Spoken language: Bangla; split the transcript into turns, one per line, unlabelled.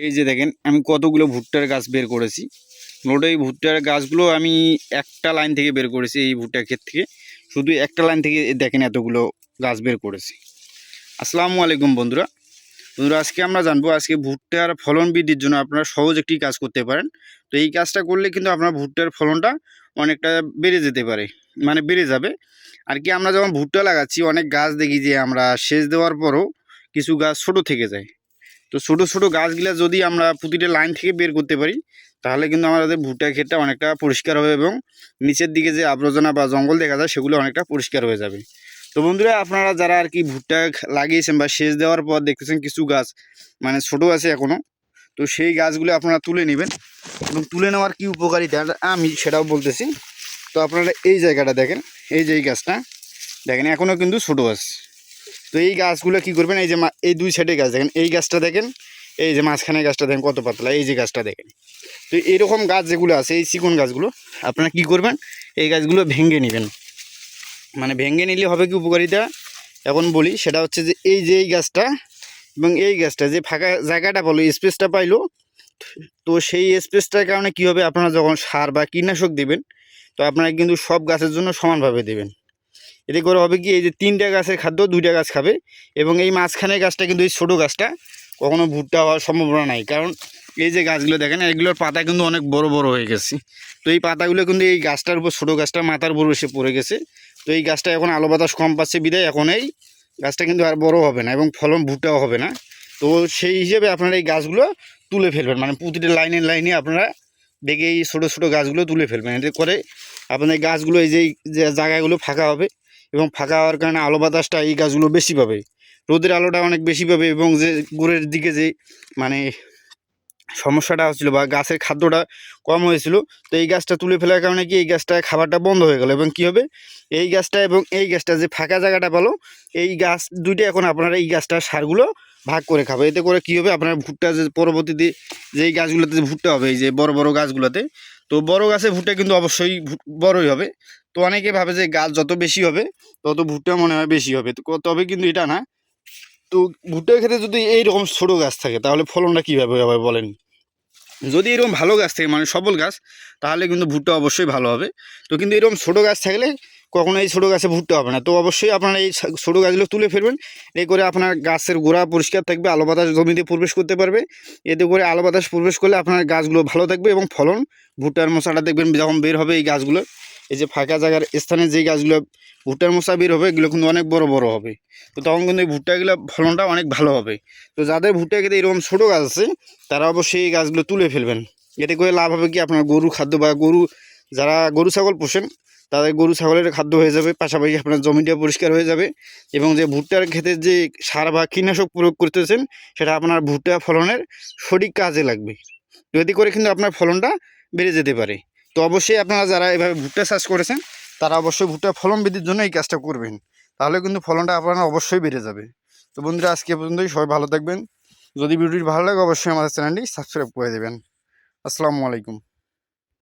এই যে দেখেন আমি কতগুলো ভুট্টার গাছ বের করেছি। মূলত এই ভুট্টার গাছগুলো আমি একটা লাইন থেকে বের করেছি, এই ভুট্টার ক্ষেত থেকে শুধু একটা লাইন থেকে দেখেন এতগুলো গাছ বের করেছি। আসসালামু আলাইকুম বন্ধুরা। আজকে আমরা জানবো আজকে ভুট্টার ফলন বৃদ্ধির জন্য আপনারা সহজ একটি কাজ করতে পারেন। তো এই কাজটা করলে কিন্তু আপনার ভুট্টার ফলনটা অনেকটা বেড়ে যেতে পারে, মানে বেড়ে যাবে আর কি। আমরা যখন ভুট্টা লাগাচ্ছি অনেক গাছ দেখি যে আমরা সেচ দেওয়ার পরও কিছু গাছ ছোট থেকে যায়। তো ছোটো ছোটো গাছগুলা যদি আমরা প্রতিটা লাইন থেকে বের করতে পারি তাহলে কিন্তু আমাদের ভুট্টা ক্ষেতটা অনেকটা পরিষ্কার হবে এবং নিচের দিকে যে আবর্জনা বা জঙ্গল দেখা যায় সেগুলো অনেকটা পরিষ্কার হয়ে যাবে। তো বন্ধুরা, আপনারা যারা আর কি ভুট্টা লাগিয়েছেন বা সেচ দেওয়ার পর দেখতেছেন কিছু গাছ মানে ছোটো আছে এখনও, তো সেই গাছগুলো আপনারা তুলে নেবেন এবং তুলে নেওয়ার কি উপকারিতা আমি সেটাও বলতেছি। তো আপনারা এই জায়গাটা দেখেন, এই যে এই গাছটা দেখেন এখনও কিন্তু ছোটো আছে। তো এই গাছগুলো কি করবেন, এই যে এই দুই সাইডে গাছ দেখেন, এই গাছটা দেখেন, এই যে মাঝখানে গাছটা দেখেন কত পাতলা, এই যে গাছটা দেখেন। তো এরকম গাছ যেগুলো আছে এই চিকন গাছগুলো আপনারা কি করবেন, এই গাছগুলো ভেঙে নেবেন। মানে ভেঙে নিলে হবে কি উপকারিতা এখন বলি, সেটা হচ্ছে যে এই গাছটা এবং এই গাছটা যে ফাঁকা জায়গাটা পাইলো, স্পেসটা পাইলো, তো সেই স্পেসটার কারণে কি হবে, আপনারা যখন সার বা কীটনাশক দেবেন তো আপনারা কিন্তু সব গাছের জন্য সমানভাবে দেবেন। এতে করে হবে কি, এই যে 3টা গাছের খাদ্য 2টা গাছ খাবে এবং এই মাঝখানের গাছটা কিন্তু এই ছোটো গাছটা কখনো ভুট্টা হওয়ার সম্ভাবনা নাই। কারণ এই যে গাছগুলো দেখেন এগুলোর পাতা কিন্তু অনেক বড় বড় হয়ে গেছে। তো এই পাতাগুলো কিন্তু এই গাছটার উপর, ছোটো গাছটার মাথার উপর এসে পড়ে গেছে। তো এই গাছটা এখন আলো বাতাস কম পাচ্ছে বিদায় এখন এই গাছটা কিন্তু আর বড় হবে না এবং ফলন ভুট্টাও হবে না। তো সেই হিসেবে আপনারা এই গাছগুলো তুলে ফেলবেন, মানে প্রতিটা লাইনে লাইনে আপনারা দেখে এই ছোটো ছোটো গাছগুলো তুলে ফেলবেন। এতে করে আপনাদের গাছগুলো এই যে জায়গাগুলো ফাঁকা হবে এবং ফাঁকা হওয়ার কারণে আলো বাতাসটা এই গাছগুলো বেশি পাবে, রোদের আলোটা অনেক বেশি পাবে এবং যে গোড়ের দিকে যে মানে সমস্যাটা হচ্ছিল বা গাছের খাদ্যটা কম হয়েছিল, তো এই গাছটা তুলে ফেলার কারণে কি এই গাছটা খাবারটা বন্ধ হয়ে গেল এবং কি হবে, এই গাছটা এবং এই গাছটা যে ফাঁকা জায়গাটা পেলো, এই গাছ দুইটা এখন আপনারা এই গাছটার সারগুলো ভাগ করে খাবে। এতে করে কী হবে, আপনার ভুট্টা যে পরবর্তীতে যেই গাছগুলোতে ভুট্টা হবে, এই যে বড় বড় গাছগুলোতে, তো বড় গাছে ভুট্টা কিন্তু অবশ্যই বড়ই হবে। তো অনেকে ভাবে যে গাছ যত বেশি হবে তত ভুট্টা মনে হয় বেশি হবে, তো তবে কিন্তু এটা না। তো ভুট্টার ক্ষেত্রে যদি এইরকম ছোটো গাছ থাকে তাহলে ফলনটা কীভাবে হবে বলেন। যদি এরকম ভালো গাছ থাকে মানে সবল গাছ, তাহলে কিন্তু ভুট্টা অবশ্যই ভালো হবে। তো কিন্তু এরকম ছোটো গাছ থাকলে কখনো এই ছোটো গাছে ভুট্টা হবে না। তো অবশ্যই আপনারা এই ছোটো গাছগুলো তুলে ফেলবেন। এই করে আপনার গাছের গোড়া পরিষ্কার থাকবে, আলো বাতাস জমিতে প্রবেশ করতে পারবে। এতে করে আলো বাতাস প্রবেশ করলে আপনার গাছগুলো ভালো থাকবে এবং ফলন ভুট্টার মশাটা দেখবেন যখন বের হবে এই গাছগুলো, এই যে ফাঁকা জায়গার স্থানে যেই গাছগুলো ভুট্টার মশা বের হবে এগুলো কিন্তু অনেক বড় বড় হবে। তো তখন কিন্তু এই ভুট্টাগুলো ফলনটা অনেক ভালো হবে। তো যাদের ভুট্টা খেতে এরকম ছোটো গাছ আছে তারা অবশ্যই এই গাছগুলো তুলে ফেলবেন। এতে করে লাভ হবে কি, আপনার গরু খাদ্য বা যারা গরু ছাগল পোষেন তাদের গরু ছাগলের খাদ্য হয়ে যাবে, পাশাপাশি আপনার জমিটা পরিষ্কার হয়ে যাবে এবং যে ভুট্টার ক্ষেতে যে সার বা কীটনাশক প্রয়োগ করতেছেন সেটা আপনার ভুট্টা ফলনের সঠিক কাজে লাগবে। তো এতে করে কিন্তু আপনার ফলনটা বেড়ে যেতে পারে। তো অবশ্যই আপনারা যারা এভাবে ভুট্টা চাষ করেছেন তারা অবশ্যই ভুট্টা ফলন বৃদ্ধির জন্য এই কাজটা করবেন, তাহলে কিন্তু ফলনটা আপনার অবশ্যই বেড়ে যাবে। তো বন্ধুরা, আজকে পর্যন্তই, সবাই ভালো থাকবেন। যদি ভিডিওটি ভালো লাগে অবশ্যই আমাদের চ্যানেলটি সাবস্ক্রাইব করে দেবেন। আসসালামু আলাইকুম।